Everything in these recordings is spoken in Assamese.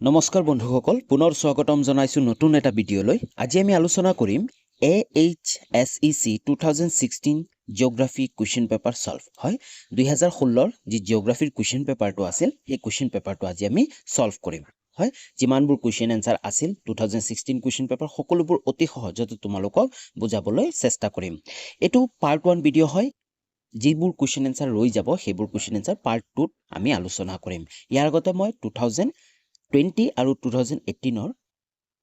নমস্কাৰ বন্ধুসকল পুনৰ স্বাগতম জনাইছো নতুন এটা ভিডিঅলৈ আজি আমি আলোচনা কৰিম AHSEC 2016 geography question paper solve হয় 2016 ৰ যি জিওগ্ৰাফিৰ কোৱেশ্চন পেপাৰটো আছিল এই কোৱেশ্চন পেপাৰটো আজি আমি সলভ কৰিম হয় যিমানবোৰ কোৱেশ্চন আনসাৰ আছিল 2016 কোৱেশ্চন পেপাৰ সকলোবোৰ অতি সহজতে তোমালোকক বুজাবলৈ চেষ্টা কৰিম এটো পাৰ্ট 1 ভিডিঅ হয় যিবোৰ কোৱেশ্চন আনসাৰ ৰৈ যাব সেইবোৰ কোৱেশ্চন আনসাৰ পাৰ্ট 2 ত আমি আলোচনা কৰিম ইয়াৰ আগতে মই 2020 আৰু 2018 ৰ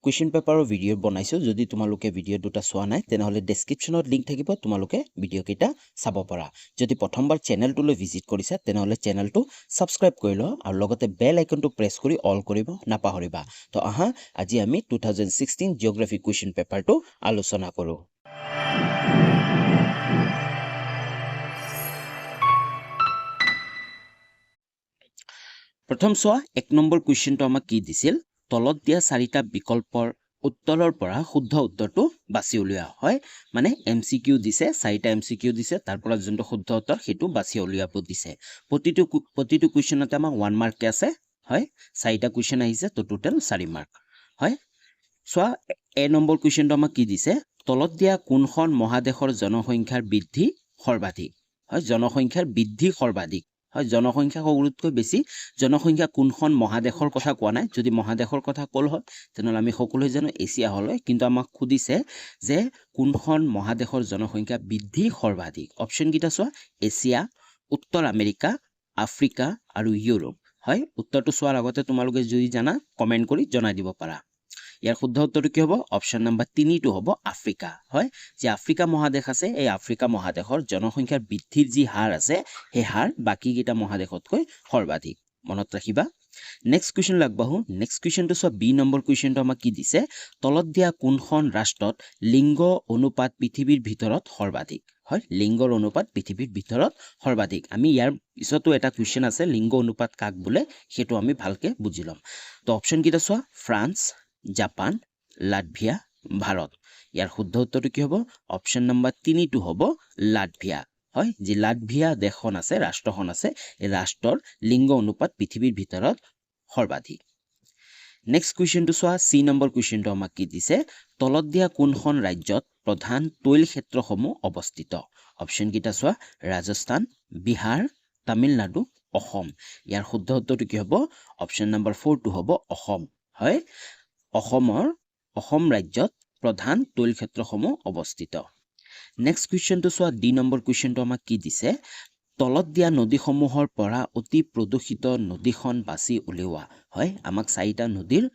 কোৱেশ্চন পেপাৰৰ ভিডিঅ বনাইছো যদি তোমালোকে ভিডিঅ দুটা চোৱা নাই তেনেহলে ডেসক্ৰিপচনত লিংক থাকিব তোমালোকে ভিডিঅ কেইটা চাব পাৰা যদি প্ৰথমবাৰ চেনেলটোলৈ ভিজিট কৰিছা তেনেহলে চেনেলটো সাবস্ক্ৰাইব কৰি ল আৰু লগতে বেল আইকনটো প্ৰেছ কৰি অল কৰিব নাপাহৰিবা তো আহা আজি আমি 2016 জিওগ্ৰাফি কোৱেশ্চন পেপাৰটো আলোচনা কৰো প্ৰথম সোৱা এক নম্বৰ কোৱেশ্চনটো আমাক কি দিছিল তলত দিয়া চাৰিটা বিকল্পৰ উত্তৰৰ পৰা শুদ্ধ উত্তৰটো বাছি উলিওৱা হয় মানে এমসিকিউ দিছে চাৰিটা এমসিকিউ দিছে তাৰ পৰা যোনটো শুদ্ধ উত্তৰ সেইটো বাছি উলিয়াব দিছে প্ৰতিটো কোৱেশ্চনতে আমাক 1 মাৰ্ক আছে হয় চাৰিটা কোৱেশ্চন আহিছে তো টোটাল 4 মাৰ্ক হয় সোৱা এ নম্বৰ কোৱেশ্চনটো আমাক কি দিছে তলত দিয়া কোনখন মহাদেশৰ জনসংখ্যাৰ বৃদ্ধি সৰ্বাধিক হয় জনসংখ্যাৰ বৃদ্ধি সৰ্বাধিক হয় জনসংখ্যা সকলোতকৈ বেছি জনসংখ্যা কোনখন মহাদেশৰ কথা কোৱা নাই যদি মহাদেশৰ কথা কল হয় তেনেহলে আমি সকলোৱে জানো এছিয়া হল কিন্তু আমাক খুদিছে যে কোনখন মহাদেশৰ জনসংখ্যা বৃদ্ধি সৰ্বাধিক অপচন কিটা সোৱা এছিয়া উত্তৰ আমেৰিকা আফ্ৰিকা আৰু ইউৰোপ হয় উত্তৰটো সোৱাৰ আগতে তোমালোকে যদি জানা কমেন্ট কৰি জনাই দিব পাৰা ইয়াৰ শুদ্ধ উত্তৰটো কি হ'ব অপচন নম্বৰ 3 টো হ'ব আফ্ৰিকা হয় যে আফ্ৰিকা মহাদেশ আছে এই আফ্ৰিকা মহাদেশৰ জনসংখ্যাৰ বৃদ্ধিৰ যি হাৰ আছে সেই হাৰ বাকি কিটা মহাদেশতকৈ সৰ্বাধিক মনত ৰাখিবা নেক্সট কোৱেশ্চন লাগবাহু নেক্সট কোৱেশ্চনটো সব বি নম্বৰ কোৱেশ্চনটো আমাক কি দিছে তলত দিয়া কোনখন ৰাষ্ট্ৰত লিংগ অনুপাত পৃথিৱীৰ ভিতৰত সৰ্বাধিক হয় লিংগৰ অনুপাত পৃথিৱীৰ ভিতৰত সৰ্বাধিক আমি ইয়াৰ পিছতো এটা কোৱেশ্চন আছে লিংগ অনুপাত কাক বোলে হেতু আমি ভালকে বুজি লম তো অপচন কিটা সোৱা ফ্ৰান্স জাপান লাটভিয়া ভাৰত ইয়াৰ শুদ্ধ উত্তৰটো কি হ'ব অপচন নম্বৰ 3 টো হ'ব লাটভিয়া হয় যে লাটভিয়া দেশখন আছে ৰাষ্ট্ৰখন আছে এই ৰাষ্ট্ৰৰ লিংগ অনুপাত পৃথিৱীৰ ভিতৰত সৰ্বাধিক নেক্সট কোৱেশ্চনটো সোৱা সি নম্বৰ কোৱেশ্চনটো আমাক কি দিছে তলত দিয়া কোনখন ৰাজ্যত প্ৰধান তৈল ক্ষেত্ৰসমূহ অৱস্থিত অপচন কিটা সোৱা ৰাজস্থান বিহাৰ তামিলনাডু অসম ইয়াৰ শুদ্ধ উত্তৰটো কি হ'ব অপচন নম্বৰ 4 টো হ'ব অসম হয় অসম ৰাজ্যত প্ৰধান তৈল ক্ষেত্ৰসমূহ অৱস্থিত নেক্সট কোৱেশ্চনটো সোৱা ডি নম্বৰ কোৱেশ্চনটো আমাক কি দিছে তলত দিয়া নদীসমূহৰ পৰা অতি প্ৰদূষিত নদীখন বাছি উলিওৱা হয় আমাক চাৰিটা নদীৰ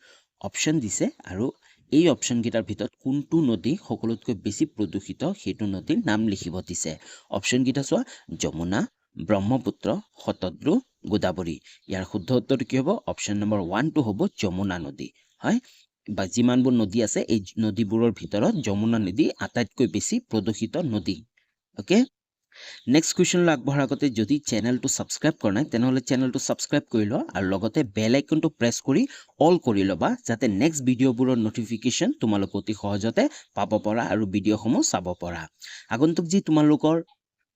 অপচন দিছে আৰু এই অপচন কেইটাৰ ভিতৰত কোনটো নদী সকলোতকৈ বেছি প্ৰদূষিত সেইটো নদীৰ নাম লিখিব দিছে অপচন কেইটা সোৱা যমুনা ব্ৰহ্মপুত্ৰ শতদ্ৰু গোদাবৰী ইয়াৰ শুদ্ধ উত্তৰটো কি হ'ব অপচন নম্বৰ 1 টো হ'ব যমুনা নদী হয় বা যিমানবোৰ নদী আছে এই নদীবোৰৰ ভিতৰত যমুনা নদী আটাইতকৈ বেছি প্ৰদূষিত নদী ওকে নেক্সট কোৱেশ্চন আগবঢ়াৰ আগতে যদি চেনেলটো সাবস্ক্ৰাইব কৰা নাই তেনেহলে চেনেলটো সাবস্ক্ৰাইব কৰি ল আৰু লগতে বেল আইকনটো প্ৰেছ কৰি অল কৰি লবা যাতে নেক্সট ভিডিঅ'বোৰৰ নটিফিকেশন তোমালোক অতি সহজতে পাব পৰা আৰু ভিডিঅ'সমূহ চাব পৰা আগন্তুক যি তোমালোকৰ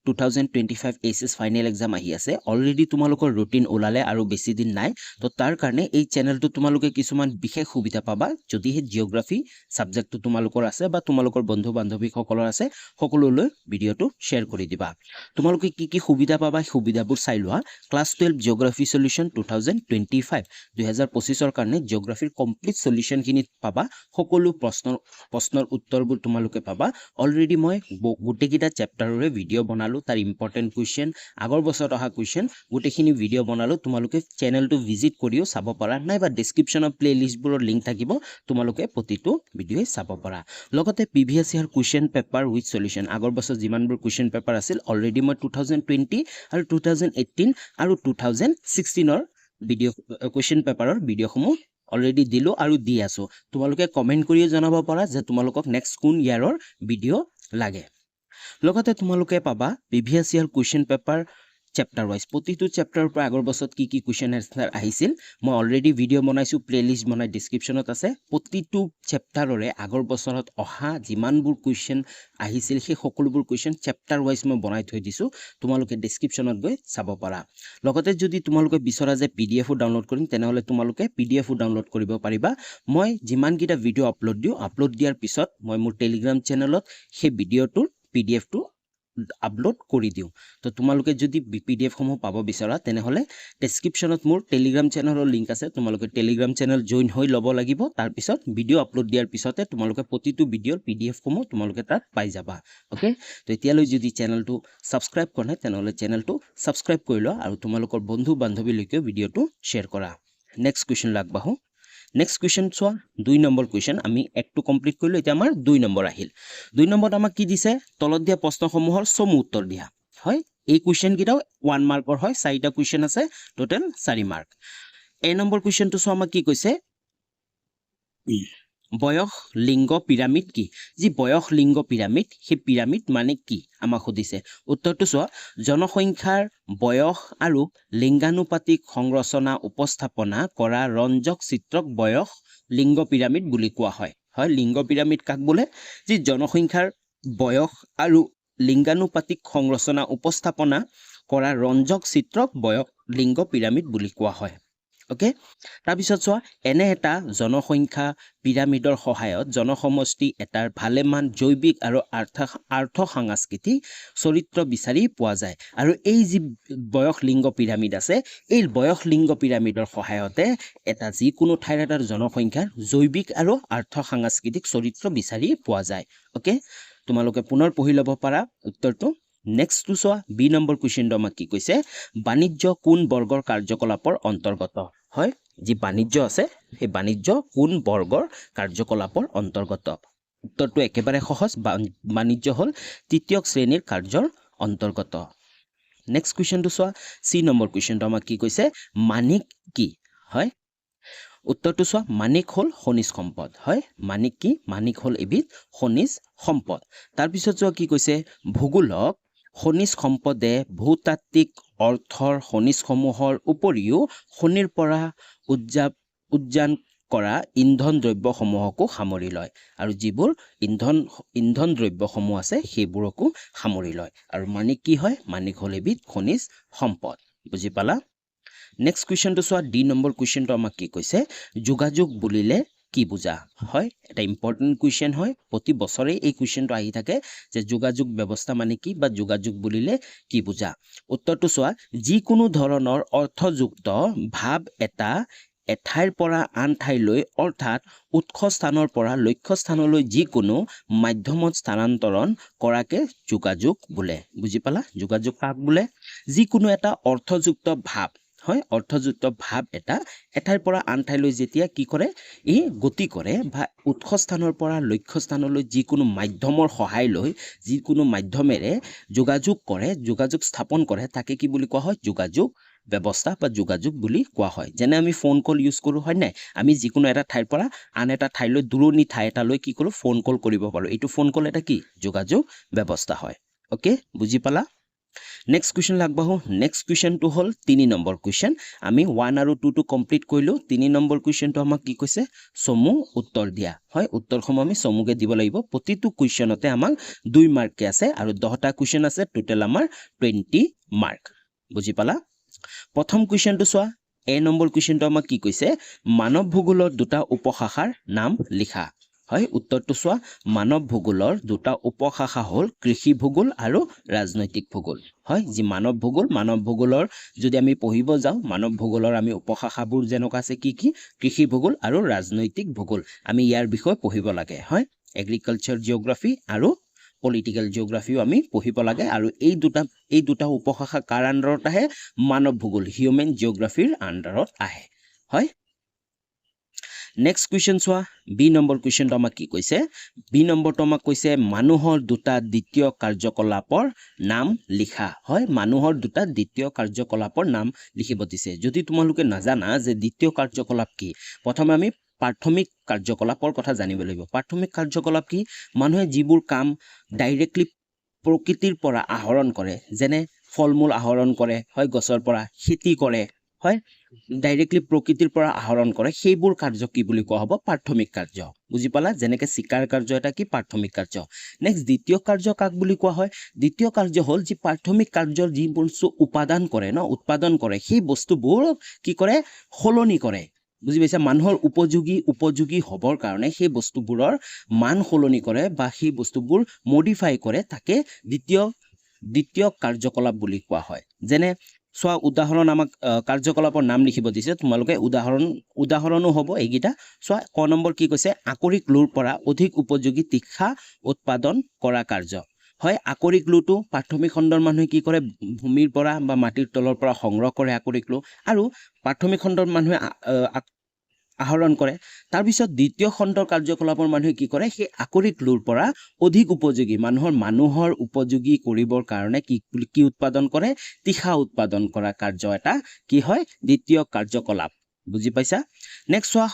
2025 এছএছ ফাইনেল এক্সাম আহি আছে অলৰেডি তোমালোকৰ ৰুটিন ওলালে আৰু বেছি দিন নাই তো তাৰ কাৰণে এই চেনেলটো তোমালোকে কিছুমান বিশেষ সুবিধা পাবা যদি হে জিওগ্ৰাফি সাবজেক্টটো তোমালোকৰ আছে বা তোমালোকৰ বন্ধু বান্ধৱী সকলৰ আছে সকলোলৈ ভিডিঅ'টো শেয়াৰ কৰি দিবা তোমালোকে কি সুবিধা পাবা সুবিধাবোৰ চাই লোৱা ক্লাছ 12 জিওগ্ৰাফি সলিউশন 2025 2025 ৰ কাৰণে জিওগ্ৰাফিৰ কমপ্লিট সলিউশন খিনি পাবা সকলো প্ৰশ্নৰ উত্তৰবোৰ তোমালোকে পাবা অলৰেডি মই গোটেইকিটা চেপ্টাৰৰে ভিডিঅ বনালো তাৰ ইম্পৰ্টেন্ট কোৱেশ্চন আগৰ বছৰত অহা কোৱেশ্চন গোটেইখিনি ভিডিঅ বনালো তোমালোকে চেনেলটো ভিজিট কৰিও চাব পাৰা নাইবা ডেসক্ৰিপচনৰ প্লেলিষ্টবোৰৰ লিংক থাকিব তোমালোকে প্ৰতিটো ভিডিঅ চাব পাৰা লগতে previous year question paper with solution আগৰ বছৰ যিমানবোৰ কোৱেশ্চন পেপাৰ আছিল অলৰেডি মই 2020 আৰু 2018 আৰু 2016 ৰ ভিডিঅ কোৱেশ্চন পেপাৰৰ ভিডিঅসমূহ অলৰেডি দিলো আৰু দি আছো তোমালোকে কমেন্ট কৰিও জনাব পাৰা যে তোমালোকক নেক্সট কোন ইয়াৰৰ ভিডিঅ লাগে লগতে তোমালোকে পাবা previous year question paper chapter wise প্ৰতিটো চেপ্টাৰৰ পৰা আগৰ বছৰত কি কুৱেশ্যন এনচাৰ আহিছিল মই অলৰেডি ভিডিঅ' বনাইছোঁ প্লেলিষ্ট বনাই ডিছক্ৰিপশ্যনত আছে প্ৰতিটো চেপ্টাৰৰে আগৰ বছৰত অহা যিমানবোৰ কুৱেশ্যন আহিছিল সেই সকলোবোৰ কুৱেশ্যন চেপ্টাৰ ৱাইজ মই বনাই থৈ দিছোঁ তোমালোকে ডিছক্ৰিপশ্যনত গৈ চাব পাৰা লগতে যদি তোমালোকে বিচৰা যে PDF ডাউনলোড কৰিম তেনেহ'লে তোমালোকে PDF ডাউনলোড কৰিব পাৰিবা মই যিমানকেইটা ভিডিঅ' আপলোড দিয়াৰ পিছত মই মোৰ টেলিগ্ৰাম চেনেলত সেই ভিডিঅ'টোৰ PDFটো আপলোড কৰি দিওঁ তো তোমালোকে যদি PDF সমূহ পাব বিচৰা তেনেহ'লে ডেছক্ৰিপশ্যনত মোৰ টেলিগ্ৰাম চেনেলৰ লিংক আছে তোমালোকে টেলিগ্ৰাম চেনেল জইন হৈ ল'ব লাগিব তাৰপিছত ভিডিঅ' আপলোড দিয়াৰ পিছতে তোমালোকে প্ৰতিটো ভিডিঅ'ৰ PDF সমূহ তোমালোকে তাত পাই যাবা ওকে তো এতিয়ালৈ যদি চেনেলটো ছাবস্ক্ৰাইব কৰা নাই তেনেহ'লে চেনেলটো ছাবস্ক্ৰাইব কৰি লোৱা আৰু তোমালোকৰ বন্ধু বান্ধৱীলৈকেও ভিডিঅ'টো শ্বেয়াৰ কৰা নেক্সট কুৱেশ্যন আগবাঢ়ো নেক্সট কুৱেশ্যন চোৱা 2 নম্বৰ কুৱেশ্যন আমি একটো কমপ্লিট কৰিলোঁ এতিয়া আমাৰ 2 নম্বৰ আহিল 2 নম্বৰত আমাক কি দিছে তলত দিয়া প্ৰশ্নসমূহৰ চমু উত্তৰ দিয়া হয় এই কুৱেশ্যন কেইটাও 1 মাৰ্কৰ হয় 4টা কুৱেশ্যন আছে টোটেল 4 মাৰ্ক এ নম্বৰ কুৱেশ্যনটো চোৱা আমাক কি কৈছে বয়স লিংগ পিৰামিড কি যি বয়স লিংগ পিৰামিড সেই পিৰামিড মানে কি আমাক সুধিছে উত্তৰটো চোৱা জনসংখ্যাৰ বয়স আৰু লিংগানুপাতিক সংৰচনা উপস্থাপনা কৰা ৰঞ্জক চিত্ৰক বয়স লিংগ পিৰামিড বুলি কোৱা হয় হয় লিংগ পিৰামিড কাক বোলে যি জনসংখ্যাৰ বয়স আৰু লিংগানুপাতিক সংৰচনা উপস্থাপনা কৰা ৰঞ্জক চিত্ৰক বয়স লিংগ পিৰামিড বুলি কোৱা হয় ওকে তাৰপিছত চোৱা এনে এটা জনসংখ্যা পিৰামিডৰ সহায়ত জনসমষ্টি এটাৰ ভালেমান জৈৱিক আৰু আৰ্থ সাংস্কৃতিক চৰিত্ৰ বিচাৰি পোৱা যায় আৰু এই যি বয়স লিংগ পিৰামিড আছে এই বয়স লিংগ পিৰামিডৰ সহায়তে এটা যিকোনো ঠাইৰ এটাৰ জনসংখ্যাৰ জৈৱিক আৰু আৰ্থ সাংস্কৃতিক চৰিত্ৰ বিচাৰি পোৱা যায় ওকে তোমালোকে পুনৰ পঢ়ি ল'ব পাৰা উত্তৰটো নেক্সটটো চোৱা বি নম্বৰ কুৱেশ্যনটো আমাক কি কৈছে বাণিজ্য কোন বৰ্গৰ কাৰ্যকলাপৰ অন্তৰ্গত হয় যি বাণিজ্য আছে সেই বাণিজ্য কোন বৰ্গৰ কাৰ্যকলাপৰ অন্তৰ্গত উত্তৰটো একেবাৰে সহজ বাণিজ্য হ'ল তৃতীয় শ্ৰেণীৰ কাৰ্যৰ অন্তৰ্গত নেক্সট কুৱেশ্যনটো চোৱা চি নম্বৰ কুৱেশ্যনটো আমাক কি কৈছে মানিক কি হয় উত্তৰটো চোৱা মানিক হ'ল খনিজ সম্পদ হয় মানিক কি মানিক হ'ল এবিধ খনিজ সম্পদ তাৰপিছত চোৱা কি কৈছে ভূগোলক খনিজ সম্পদে ভূতাত্ত্বিক অৰ্থৰ খনিজসমূহৰ উপৰিও খনিৰ পৰা উৎযান কৰা ইন্ধন দ্ৰব্যসমূহকো সামৰি লয় আৰু যিবোৰ ইন্ধন দ্ৰব্যসমূহ আছে সেইবোৰকো সামৰি লয় আৰু মানিক কি হয় মানিক হ'ল এবিধ খনিজ সম্পদ বুজি পালা নেক্সট কুৱেশ্যনটো চোৱা ডি নম্বৰ কুৱেশ্যনটো আমাক কি কৈছে যোগাযোগ বুলিলে কি বুজা হয় এটা ইম্পৰ্টেণ্ট কুৱেশ্যন হয় প্ৰতি বছৰে এই কুৱেশ্যনটো আহি থাকে যে যোগাযোগ ব্যৱস্থা মানে কি বা যোগাযোগ বুলিলে কি বুজা উত্তৰটো চোৱা যিকোনো ধৰণৰ অৰ্থযুক্ত ভাৱ এটা এঠাইৰ পৰা আন ঠাইলৈ অৰ্থাৎ উৎস স্থানৰ পৰা লক্ষ্য স্থানলৈ যিকোনো মাধ্যমত স্থানান্তৰণ কৰাকে যোগাযোগ বোলে বুজি পালা যোগাযোগ কাক বোলে যিকোনো এটা অৰ্থযুক্ত ভাৱ হয় অৰ্থযুক্ত ভাৱ এটা এঠাইৰ পৰা আন ঠাইলৈ যেতিয়া কি কৰে ই গতি কৰে বা উৎস স্থানৰ পৰা লক্ষ্য স্থানলৈ যিকোনো মাধ্যমৰ সহায় লৈ যিকোনো মাধ্যমেৰে যোগাযোগ কৰে যোগাযোগ স্থাপন কৰে তাকে কি বুলি কোৱা হয় যোগাযোগ ব্যৱস্থা বা যোগাযোগ বুলি কোৱা হয় যেনে আমি ফোন কল ইউজ কৰোঁ হয় নাই আমি যিকোনো এটা ঠাইৰ পৰা আন এটা ঠাইলৈ দূৰণি ঠাই এটালৈ কি কৰোঁ ফোন কল কৰিব পাৰোঁ এইটো ফোন কল এটা কি যোগাযোগ ব্যৱস্থা হয় ওকে বুজি পালা নেক্সট কুৱেশ্যন আগবাঢ়ো নেক্সট কুৱেশ্যনটো হ'ল 3 নম্বৰ কুৱেশ্যন আমি 1 আৰু 2 টো কমপ্লিট কৰিলোঁ 3 নম্বৰ কুৱেশ্যনটো আমাক কি কৈছে চমু উত্তৰ দিয়া হয় উত্তৰসমূহ আমি চমুকে দিব লাগিব প্ৰতিটো কুৱেশ্যনতে আমাক 2 মাৰ্ককে আছে আৰু 10টা কুৱেশ্যন আছে টোটেল আমাৰ 20 মাৰ্ক বুজি পালা প্ৰথম কুৱেশ্যনটো চোৱা এ নম্বৰ কুৱেশ্যনটো আমাক কি কৈছে মানৱ ভূগোলৰ দুটা উপশাখাৰ নাম লিখা হয় উত্তৰটো চোৱা মানৱ ভূগোলৰ দুটা উপশাখা হ'ল কৃষি ভূগোল আৰু ৰাজনৈতিক ভূগোল হয় যি মানৱ ভূগোলৰ যদি আমি পঢ়িব যাওঁ মানৱ ভূগোলৰ আমি উপশাখাবোৰ যেনেকুৱা আছে কি কৃষি ভূগোল আৰু ৰাজনৈতিক ভূগোল আমি ইয়াৰ বিষয়ে পঢ়িব লাগে হয় এগ্ৰিকালচাৰ জিঅ'গ্ৰাফি আৰু পলিটিকেল জিঅ'গ্ৰাফিও আমি পঢ়িব লাগে আৰু এই দুটা উপশাখা কাৰ আণ্ডাৰত আহে মানৱ ভূগোল হিউমেন জিঅ'গ্ৰাফিৰ আণ্ডাৰত আহে হয় নেক্সট কুৱেশ্যন চোৱা বি নম্বৰ কুৱেশ্যনটো আমাক কি কৈছে বি নম্বৰটো আমাক কৈছে মানুহৰ দুটা দ্বিতীয় কাৰ্যকলাপৰ নাম লিখা হয় মানুহৰ দুটা দ্বিতীয় কাৰ্যকলাপৰ নাম লিখিব দিছে যদি তোমালোকে নাজানা যে দ্বিতীয় কাৰ্যকলাপ কি প্ৰথমে আমি প্ৰাথমিক কাৰ্যকলাপৰ কথা জানিব লাগিব প্ৰাথমিক কাৰ্যকলাপ কি মানুহে যিবোৰ কাম ডাইৰেক্টলি প্ৰকৃতিৰ পৰা আহৰণ কৰে যেনে ফল মূল আহৰণ কৰে হয় গছৰ পৰা খেতি কৰে হয় ডাইৰেক্টলি প্ৰকৃতিৰ পৰা আহৰণ কৰে সেইবোৰ কাৰ্য কি বুলি কোৱা হ'ব প্ৰাথমিক কাৰ্য বুজি পালা যেনেকৈ চিকাৰ কাৰ্য এটা কি প্ৰাথমিক কাৰ্য নেক্সট দ্বিতীয় কাৰ্য কাক বুলি কোৱা হয় দ্বিতীয় কাৰ্য হ'ল যি প্ৰাথমিক কাৰ্যৰ যি বস্তু উৎপাদন কৰে উৎপাদন কৰে সেই বস্তুবোৰ কি কৰে সলনি কৰে বুজি পাইছা মানুহৰ উপযোগী হ'বৰ কাৰণে সেই বস্তুবোৰৰ মান সলনি কৰে বা সেই বস্তুবোৰ মডিফাই কৰে তাকে দ্বিতীয় কাৰ্যকলাপ বুলি কোৱা হয় যেনে চোৱা উদাহৰণ আমাক কাৰ্যকলাপৰ নাম লিখিব দিছে তোমালোকে উদাহৰণো হ'ব এইকেইটা চোৱা ক নম্বৰ কি কৈছে আকৰিক লোৰ পৰা অধিক উপযোগী তীখা উৎপাদন কৰা কাৰ্য হয় আকৰিক লোটো প্ৰাথমিক খণ্ডৰ মানুহে কি কৰে ভূমিৰ পৰা বা মাটিৰ তলৰ পৰা সংগ্ৰহ কৰে আকৰিক লো আৰু প্ৰাথমিক খণ্ডৰ মানুহে আহৰণ কৰে তাৰপিছত দ্বিতীয় খণ্ডৰ কাৰ্যকলাপৰ মানুহে কি কৰে সেই আকৰিক লোৰ পৰা অধিক উপযোগী মানুহৰ উপযোগী কৰিবৰ কাৰণে কি উৎপাদন কৰে তীখা উৎপাদন কৰা কাৰ্য এটা কি হয় দ্বিতীয় কাৰ্যকলাপ বুজি পাইছা নেক্সট চোৱা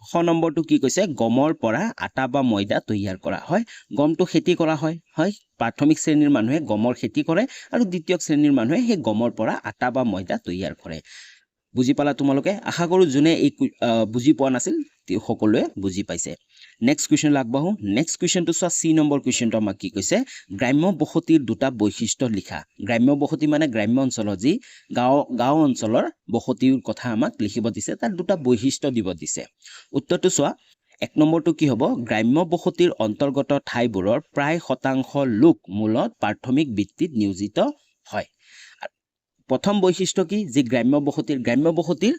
খ নম্বৰটো কি কৈছে গমৰ পৰা আটা বা ময়দা তৈয়াৰ কৰা হয় গমটো খেতি কৰা হয় প্ৰাথমিক শ্ৰেণীৰ মানুহে গমৰ খেতি কৰে আৰু দ্বিতীয় শ্ৰেণীৰ মানুহে সেই গমৰ পৰা আটা বা ময়দা তৈয়াৰ কৰে বুজি পালা তোমালোকে আশা কৰো যোনে এই বুজি পোৱা নাছিল সকলোৱে বুজি পাইছে নেক্সট কুৱেশ্যন আগবাঢ়ো নেক্সট কুৱেশ্যনটো চোৱা চি নম্বৰ কুৱেশ্যনটো আমাক কি কৈছে গ্ৰাম্য বসতিৰ দুটা বৈশিষ্ট্য লিখা গ্ৰাম্য বসতি মানে গ্ৰাম্য অঞ্চলৰ যি গাঁও অঞ্চলৰ বসতিৰ কথা আমাক লিখিব দিছে তাৰ দুটা বৈশিষ্ট্য দিব দিছে উত্তৰটো চোৱা এক নম্বৰটো কি হ'ব গ্ৰাম্য বসতিৰ অন্তৰ্গত ঠাইবোৰৰ প্ৰায় শতাংশ লোক মূলত প্ৰাথমিক বৃত্তিত নিয়োজিত হয় প্ৰথম বৈশিষ্ট্য কি যে গ্ৰাম্য বসতিৰ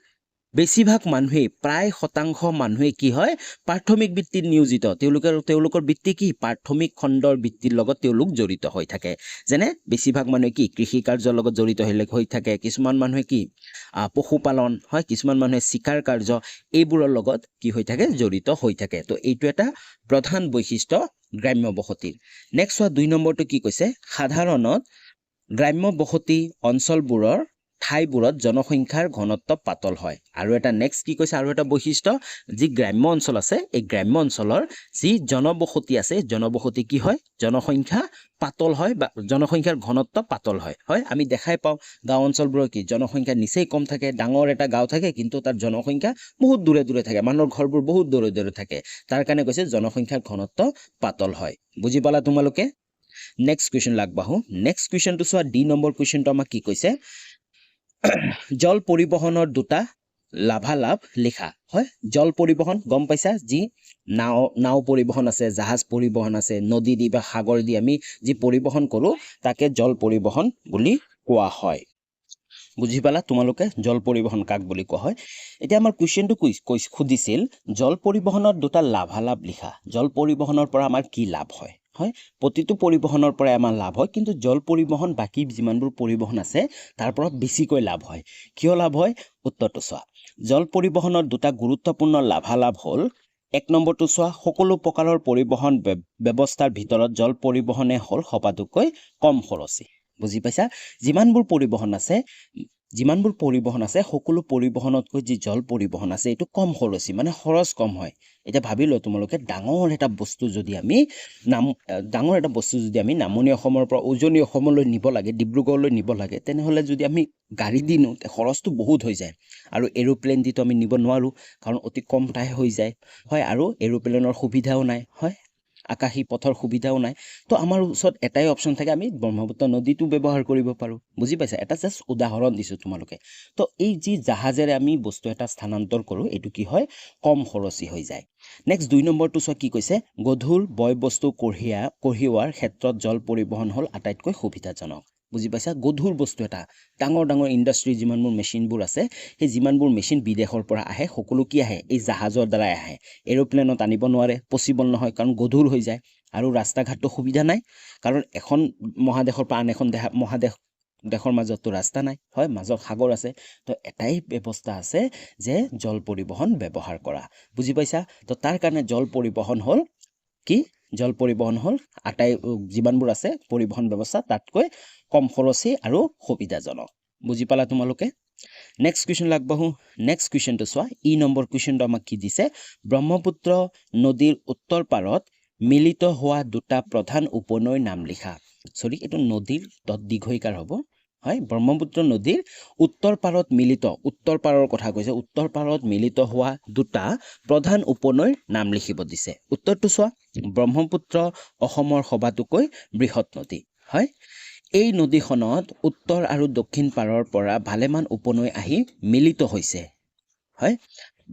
বেছিভাগ মানুহে প্ৰায় শতাংশ মানুহে কি হয় প্ৰাথমিক বৃত্তিত নিয়োজিত তেওঁলোকৰ বৃত্তি কি প্ৰাথমিক খণ্ডৰ বৃত্তিৰ লগত তেওঁলোক জড়িত হৈ থাকে যেনে বেছিভাগ মানুহে কি কৃষি কাৰ্যৰ লগত জড়িত হৈ থাকে কিছুমান মানুহে কি পশুপালন হয় কিছুমান মানুহে চিকাৰ কাৰ্য এইবোৰৰ লগত কি হৈ থাকে জড়িত হৈ থাকে তো এইটো এটা প্ৰধান বৈশিষ্ট্য গ্ৰাম্য বসতিৰ নেক্সট হোৱা 2 নম্বৰটো কি কৈছে সাধাৰণত গ্ৰাম্য বসতি অঞ্চলবোৰৰ ঠাইবোৰত জনসংখ্যাৰ ঘনত্ব পাতল হয় আৰু এটা নেক্সট কি কৈছে আৰু এটা বৈশিষ্ট্য যি গ্ৰাম্য অঞ্চল আছে এই গ্ৰাম্য অঞ্চলৰ যি জনবসতি আছে জনবসতি কি হয় জনসংখ্যা পাতল হয় বা জনসংখ্যাৰ ঘনত্ব পাতল হয় আমি দেখাই পাওঁ গাঁও অঞ্চলবোৰৰ কি জনসংখ্যা নিচেই কম থাকে ডাঙৰ এটা গাঁও থাকে কিন্তু তাৰ জনসংখ্যা বহুত দূৰে থাকে মানুহৰ ঘৰবোৰ বহুত দূৰে থাকে তাৰ কাৰণে কৈছে জনসংখ্যাৰ ঘনত্ব পাতল হয় বুজি পালা তোমালোকে নেক্সট কুৱেশ্যন আগবাঢ়ো নেক্সট কুৱেশ্যনটো চোৱা ডি নম্বৰ কুৱেশ্যনটো আমাক কি কৈছে জল পৰিবহনৰ দুটা লাভালাভ লিখা হয় জল পৰিবহন গম পাইছা যি নাও পৰিবহন আছে জাহাজ পৰিবহন আছে নদী দি বা সাগৰ দি আমি যি পৰিবহন কৰো তাকে জল পৰিবহন বুলি কোৱা হয় বুজি পালা তোমালোকে জল পৰিবহন কাক বুলি কোৱা হয় এতিয়া আমাৰ কুৱেশ্যনটো খুদিছিল জল পৰিবহনৰ দুটা লাভালাভ লিখা জল পৰিবহনৰ পৰা আমাৰ কি লাভ হয় প্ৰতিটো পৰিবহনৰ পৰা আমাৰ লাভ হয় কিন্তু জল পৰিবহন বাকি যিমানবোৰ পৰিবহন আছে তাৰ পৰা বেছিকৈ লাভ হয় কিয় লাভ হয় উত্তৰটো চোৱা জল পৰিবহনৰ দুটা গুৰুত্বপূৰ্ণ লাভালাভ হ'ল এক নম্বৰটো চোৱা সকলো প্ৰকাৰৰ পৰিবহন ব্যৱস্থাৰ ভিতৰত জল পৰিবহনে হ'ল সবাতোকৈ কম খৰচী বুজি পাইছা যিমানবোৰ পৰিবহন আছে সকলো পৰিবহনতকৈ যি জল পৰিবহন আছে এইটো কম খৰচী মানে খৰচ কম হয় এতিয়া ভাবি লও তোমালোকে ডাঙৰ এটা বস্তু যদি আমি নামনি অসমৰ পৰা উজনি অসমলৈ নিব লাগে ডিব্ৰুগড়লৈ নিব লাগে তেনেহলে যদি আমি গাড়ী দি নিওঁ খৰচটো বহুত হৈ যায় আৰু এৰোপ্লেন দিটো আমি নিব নোৱাৰো কাৰণ অতি কম ঠাই হৈ যায় আৰু এৰোপ্লেনৰ সুবিধাও নাই আকাশী পথৰ সুবিধাও নাই তো আমাৰ ওচৰত এটাই অপচন থাকে আমি ব্ৰহ্মপুত্ৰ নদীটো ব্যৱহাৰ কৰিব পাৰো বুজি পাইছা এটা জাস্ট উদাহৰণ দিছো তোমালোকে তো এই যি জাহাজেৰে আমি বস্তু এটা স্থানান্তৰ কৰো এইটো কি হয় কম খৰচী হৈ যায় নেক্সট 2 নম্বৰটো চোৱা কি কৈছে গধুৰ বয় বস্তু কঢ়িওৱাৰ ক্ষেত্ৰত জল পৰিবহন হ'ল আটাইতকৈ সুবিধাজনক বুজি পাইছা গধুৰ বস্তু এটা ডাঙৰ ইণ্ডাষ্ট্ৰি যিমানবোৰ মেচিনবোৰ আছে সেই যিমানবোৰ মেচিন বিদেশৰ পৰা আহে সকলো কি আহে এই জাহাজৰ দ্বাৰাই আহে এৰোপ্লেনত আনিব নোৱাৰে পসিবল নহয় কাৰণ গধুৰ হৈ যায় আৰু ৰাস্তা ঘাটটো সুবিধা নাই কাৰণ এখন মহাদেশৰ পৰা আন এখন দেশৰ মাজতো ৰাস্তা নাই মাজত সাগৰ আছে তো এটাই ব্যৱস্থা আছে যে জল পৰিবহন ব্যৱহাৰ কৰা বুজি পাইছা তো তাৰ কাৰণে জল পৰিবহন হ'ল আটাই যিমানবোৰ আছে পৰিবহন ব্যৱস্থা তাতকৈ কম খৰচী আৰু সুবিধাজনক বুজি পালা তোমালোকে নেক্সট কুৱেশ্যন আগবাঢ়ো নেক্সট কুৱেশ্যনটো চোৱা ই নম্বৰ কুৱেশ্যনটো আমাক কি দিছে ব্ৰহ্মপুত্ৰ নদীৰ উত্তৰ পাৰত মিলিত হোৱা দুটা প্ৰধান উপনৈৰ নাম লিখা এইটো নদীৰ দীৰ্ঘইকাৰ হ'ব হয় ব্ৰহ্মপুত্ৰ নদীৰ উত্তৰ পাৰত মিলিত উত্তৰ পাৰৰ কথা কৈছে উত্তৰ পাৰত মিলিত হোৱা দুটা প্ৰধান উপনৈৰ নাম লিখিব দিছে উত্তৰটো চোৱা ব্ৰহ্মপুত্ৰ অসমৰ সবাতোকৈ বৃহৎ নদী হয় এই নদীখনত উত্তৰ আৰু দক্ষিণ পাৰৰ পৰা ভালেমান উপনৈ আহি মিলিত হৈছে হয়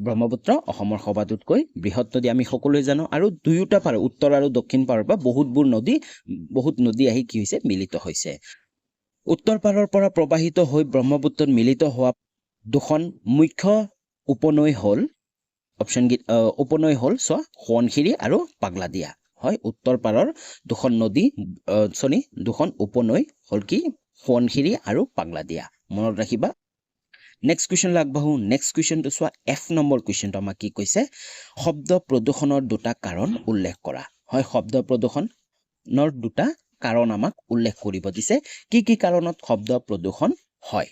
ব্ৰহ্মপুত্ৰ অসমৰ সবাতোকৈ বৃহৎ নদী আমি সকলোৱে জানো আৰু দুয়োটা পাৰ উত্তৰ আৰু দক্ষিণ পাৰৰ পৰা বহুত নদী আহি কি হৈছে মিলিত হৈছে উত্তৰ পাৰৰ পৰা প্ৰবাহিত হৈ ব্ৰহ্মপুত্ৰত মিলিত হোৱা দুখন মুখ্য উপনৈ হ'ল চোৱা সোৱণশিৰি আৰু পাগলাদিয়া হয় উত্তৰ পাৰৰ দুখন উপনৈ হ'ল কি সোৱণশিৰি আৰু পাগলাদিয়া মনত ৰাখিবা নেক্সট কুৱেশ্যনলৈ আগবাঢ়ো নেক্সট কুৱেশ্যনটো চোৱা F নম্বৰ কুৱেশ্যনটো আমাক কি কৈছে শব্দ প্ৰদূষণৰ দুটা কাৰণ উল্লেখ কৰা হয় শব্দ প্ৰদূষণৰ দুটা কাৰণ আমাক উল্লেখ কৰিব দিছে কি কাৰণত শব্দ প্ৰদূষণ হয়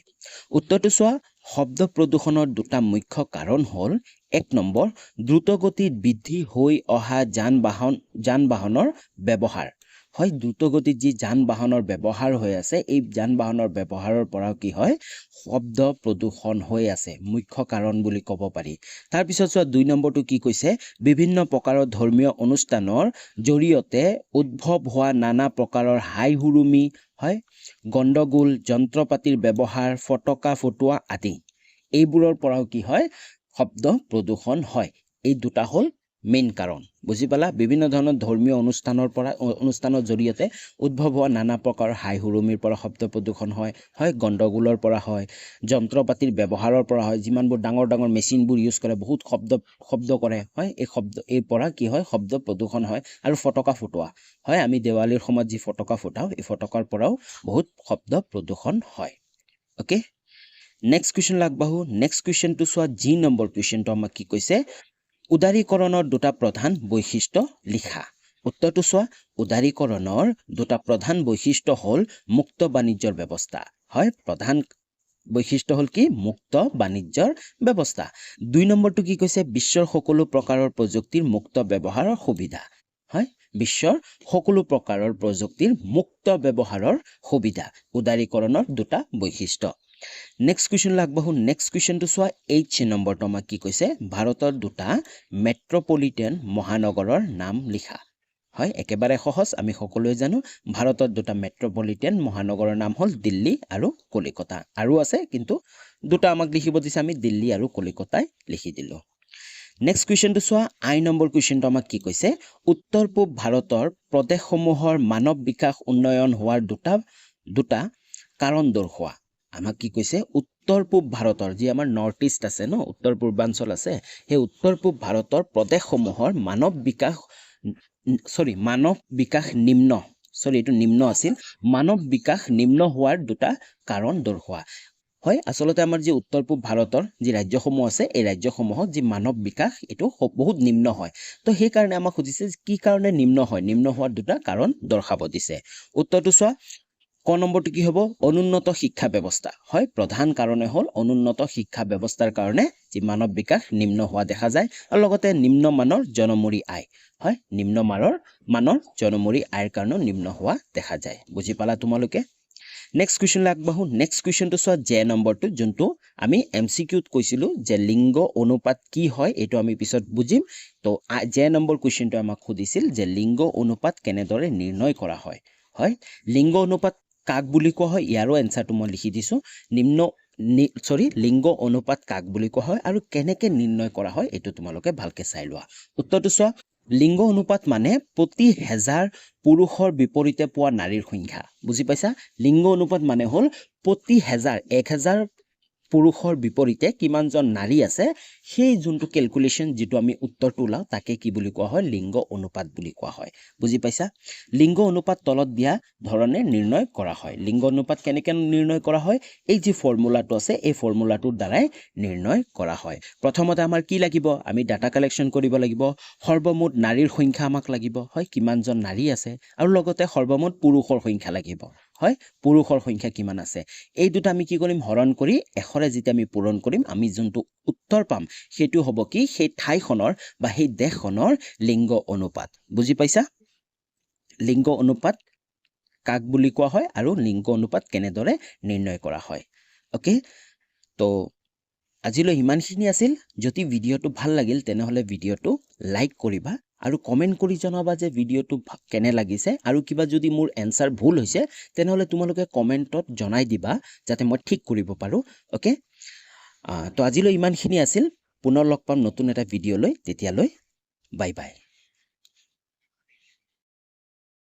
উত্তৰটো চোৱা শব্দ প্ৰদূষণৰ দুটা মুখ্য কাৰণ হ'ল এক নম্বৰ দ্ৰুতগতিত বৃদ্ধি হৈ অহা যান-বাহনৰ ব্যৱহাৰ হয় দ্ৰুতগতিত যি যান-বাহনৰ ব্যৱহাৰ হৈ আছে এই যান-বাহনৰ ব্যৱহাৰৰ পৰা কি হয় শব্দ প্ৰদূষণ হৈ আছে মুখ্য কাৰণ বুলি ক'ব পাৰি তাৰ পিছত চোৱা 2 নম্বৰটো কি কৈছে বিভিন্ন প্ৰকাৰৰ ধৰ্মীয় অনুষ্ঠানৰ জৰিয়তে উদ্ভৱ হোৱা নানা প্ৰকাৰৰ হাই-হুৰুমি হয় গণ্ডগোল যন্ত্ৰপাতিৰ ব্যৱহাৰ ফটকা ফুটোৱা আদি এইবোৰৰ পৰাও কি হয় শব্দ প্ৰদূষণ হয় এই দুটা হ'ল মেইন কাৰণ বুজি পালা বিভিন্ন ধৰণৰ ধৰ্মীয় অনুষ্ঠানৰ জৰিয়তে উদ্ভৱ হোৱা নানা প্ৰকাৰৰ হাই-হুৰুমিৰ পৰা শব্দ প্ৰদূষণ হয় গণ্ডগোলৰ পৰা হয় যন্ত্ৰপাতিৰ ব্যৱহাৰৰ পৰা হয় যিমানবোৰ ডাঙৰ মেচিনবোৰ ইউজ কৰে বহুত শব্দ কৰে হয় এই পৰা কি হয় শব্দ প্ৰদূষণ হয় আৰু ফটকা ফুটোৱা হয় আমি দেৱালীৰ সময়ত যি ফটকা ফুটাও এই ফটকাৰ পৰাও বহুত শব্দ প্ৰদূষণ হয় ওকে নেক্সট কুৱেশ্যন আগবাঢ়ো নেক্সট কুৱেশ্যনটো চোৱা G নম্বৰ কুৱেশ্যনটো আমাক কি কৈছে উদাৰীকৰণৰ দুটা প্ৰধান বৈশিষ্ট্য লিখা উত্তৰটো চোৱা উদাৰীকৰণৰ দুটা প্ৰধান বৈশিষ্ট্য হ'ল মুক্ত বাণিজ্যৰ ব্যৱস্থা হয় প্ৰধান বৈশিষ্ট্য হ'ল কি মুক্ত বাণিজ্যৰ ব্যৱস্থা 2 নম্বৰটো কি কৈছে বিশ্বৰ সকলো প্ৰকাৰৰ প্ৰযুক্তিৰ মুক্ত ব্যৱহাৰৰ সুবিধা হয় বিশ্বৰ সকলো প্ৰকাৰৰ প্ৰযুক্তিৰ মুক্ত ব্যৱহাৰৰ সুবিধা উদাৰীকৰণৰ দুটা বৈশিষ্ট্য নেক্সট কুৱেশ্যন আগবাঢ়ো নেক্সট কুৱেশ্যনটো চোৱা H নম্বৰটো আমাক কি কৈছে ভাৰতৰ দুটা মেট্ৰপলিটেন মহানগৰৰ নাম লিখা হয় একেবাৰে সহজ আমি সকলোৱে জানো ভাৰতৰ দুটা মেট্ৰপলিটেন মহানগৰৰ নাম হ'ল দিল্লী আৰু কলিকতা আৰু আছে কিন্তু দুটা আমাক লিখিব দিছে আমি দিল্লী আৰু কলিকতাই লিখি দিলো নেক্সট কুৱেশ্যনটো চোৱা I নম্বৰ কুৱেশ্যনটো আমাক কি কৈছে উত্তৰ পূব ভাৰতৰ প্ৰদেশসমূহৰ মানৱ বিকাশ উন্নয়ন হোৱাৰ দুটা কাৰণ দৰ্শোৱা আমাক কি কৈছে উত্তৰ পূব ভাৰতৰ যি আমাৰ নৰ্থ ইষ্ট আছে ন উত্তৰ পূৰ্বাঞ্চল আছে সেই উত্তৰ পূব ভাৰতৰ প্ৰদেশসমূহৰ মানৱ বিকাশ নিম্ন হোৱাৰ দুটা কাৰণ দৰ্শোৱা হয় আসলতে আমাৰ যি উত্তৰ পূব ভাৰতৰ যি ৰাজ্যসমূহ আছে এই ৰাজ্যসমূহত যি মানৱ বিকাশ এটো বহুত নিম্ন হয় তো সেই কাৰণে আমাক খুজিছে কি কাৰণে নিম্ন হোৱাৰ দুটা কাৰণ দৰ্শাব দিছে উত্তৰটো চোৱা ক নম্বৰটো কি হ'ব অনুন্নত শিক্ষা ব্যৱস্থা হয় প্ৰধান কাৰণে হ'ল অনুন্নত শিক্ষা ব্যৱস্থাৰ কাৰণে যি মানৱ বিকাশ নিম্ন হোৱা দেখা যায় আৰু লগতে নিম্ন মানৰ জনমূৰি আয় হয় নিম্ন মানৰ জনমূৰি আয়ৰ কাৰণে নিম্ন হোৱা দেখা যায় বুজি পালা তোমালোকে নেক্সট কুৱেশ্যন আগবাঢ়ো নেক্সট কুৱেশ্যনটো চোৱা J নম্বৰটো যোনটো আমি MCQত কৈছিলো যে লিংগ অনুপাত কি হয় এইটো আমি পিছত বুজিম তো J নম্বৰ কুৱেশ্যনটো আমাক সুধিছিল যে লিংগ অনুপাত কেনেদৰে নিৰ্ণয় কৰা হয় হয় লিংগ অনুপাত কাক বুলি কোৱা হয় ইয়াৰো এনসাৰটো মই লিখি দিছো লিংগ অনুপাত কাক বুলি কোৱা হয় আৰু কেনেকৈ নিৰ্ণয় কৰা হয় এইটো তোমালোকে ভালকৈ চাই লোৱা উত্তৰটো চোৱা লিংগ অনুপাত মানে প্ৰতি 1000 পুৰুষৰ বিপৰীতে পোৱা নাৰীৰ সংখ্যা বুজি পাইছা লিংগ অনুপাত মানে হ'ল প্ৰতি 1000 পুৰুষৰ বিপৰীতে কিমানজন নাৰী আছে সেই যোনটো ক্যালকুলেশন যেটো আমি উত্তৰটো ওলাও তাকে কি বুলি কোৱা হয় লিংগ অনুপাত বুলি কোৱা হয় বুজি পাইছা লিংগ অনুপাত তলত দিয়া ধৰণে নিৰ্ণয় কৰা হয় লিংগ অনুপাত কেনেকৈ নিৰ্ণয় কৰা হয় এই যে ফৰ্মুলাটো আছে এই ফৰ্মুলাটোৰ দ্বাৰাই নিৰ্ণয় কৰা হয় প্ৰথমতে আমাৰ কি লাগিব আমি ডাটা কালেকশন কৰিব লাগিব সৰ্বমুঠ নাৰীৰ সংখ্যা আমাক লাগিব হয় কিমানজন নাৰী আছে আৰু লগতে সৰ্বমুঠ পুৰুষৰ সংখ্যা লাগিব হয় পুৰুষৰ সংখ্যা কিমান আছে এই দুটা আমি কি কৰিম হৰণ কৰি এখৰে যেতিয়া আমি পূৰণ কৰিম আমি যোনটো উত্তৰ পাম সেটো হ'ব কি সেই ঠাইখনৰ বা সেই দেশখনৰ লিংগ অনুপাত বুজি পাইছা লিংগ অনুপাত কাক বুলি কোৱা হয় আৰু লিংগ অনুপাত কেনেদৰে নিৰ্ণয় কৰা হয় ওকে তো আজিলৈ ইমানখিনি আছিল যদি ভিডিঅ'টো ভাল লাগিল তেনেহ'লে ভিডিঅ'টো লাইক কৰিবা আৰু কমেন্ট কৰি জনাবা যে ভিডিঅ'টো কেনে লাগিছে আৰু কিবা যদি মোৰ এনসাৰ ভুল হৈছে তেনেহ'লে তোমালোকে কমেন্টত জনাই দিবা যাতে মই ঠিক কৰিব পাৰো ওকে তো আজিলৈ ইমানখিনি আছিল পুনৰ লগ পাম নতুন এটা ভিডিঅ'লৈ তেতিয়ালৈ বাই বাই